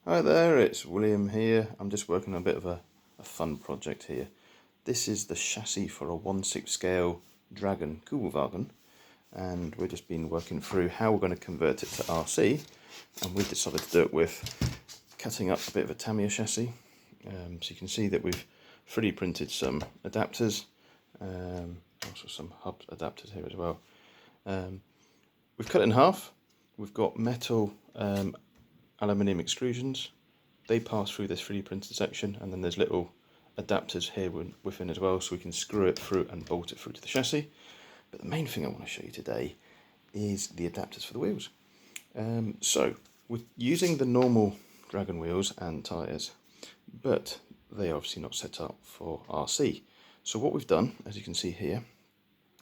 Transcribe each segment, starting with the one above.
Hi there, it's William here. I'm just working on a bit of a fun project here. This is the chassis for a 1/6 scale Dragon Kubelwagen, and we've just been working through how we're going to convert it to RC, and we've decided to do it with cutting up a bit of a Tamiya chassis. So you can see that we've 3D printed some adapters, also some hub adapters here as well. We've cut it in half. We've got metal aluminium extrusions. They pass through this 3D printed section, and then there's little adapters here within as well, so we can screw it through and bolt it through to the chassis. But the main thing I want to show you today is the adapters for the wheels. So we're using the normal Dragon wheels and tyres, but they're obviously not set up for RC. So what we've done, as you can see here,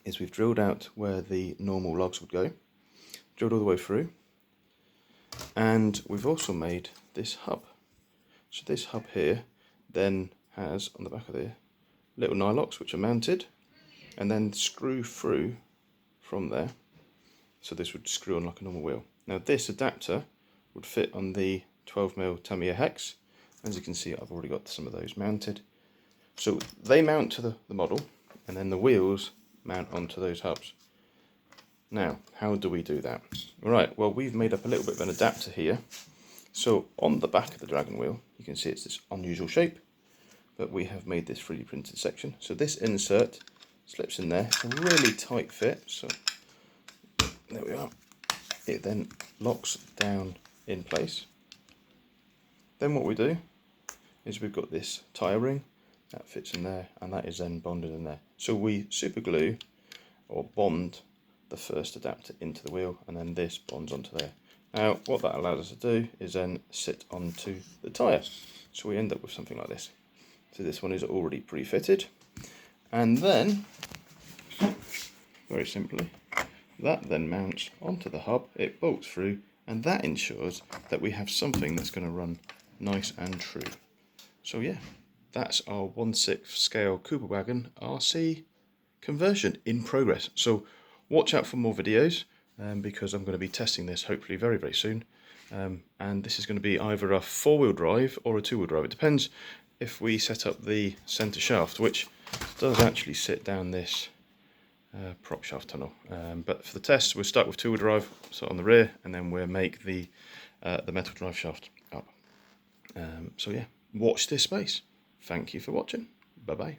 is we've drilled out where the normal logs would go, drilled all the way through, and we've also made this hub. So this hub here then has on the back of there little nylocks which are mounted and then screw through from there. So this would screw on like a normal wheel. Now this adapter would fit on the 12mm Tamiya hex. As you can see, I've already got some of those mounted. So they mount to the model, and then the wheels mount onto those hubs. Now, how do we do that? Right, well, we've made up a little bit of an adapter here. So on the back of the Dragon wheel, you can see it's this unusual shape, but we have made this 3D printed section. So this insert slips in there. It's a really tight fit, so there we are. It then locks down in place. Then what we do is we've got this tyre ring that fits in there, and that is then bonded in there. So we super glue or bond the first adapter into the wheel, and then this bonds onto there. Now what that allows us to do is then sit onto the tyre, so we end up with something like this. So this one is already pre-fitted, and then very simply that then mounts onto the hub, it bolts through, and that ensures that we have something that's going to run nice and true. So yeah, that's our 1/6 scale Kubelwagen RC conversion in progress. So watch out for more videos, because I'm going to be testing this hopefully very, very soon. And this is going to be either a 4-wheel drive or a 2-wheel drive. It depends if we set up the centre shaft, which does actually sit down this prop shaft tunnel. But for the test, we'll start with 2-wheel drive, so on the rear, and then we'll make the metal drive shaft up. So yeah, watch this space. Thank you for watching. Bye bye.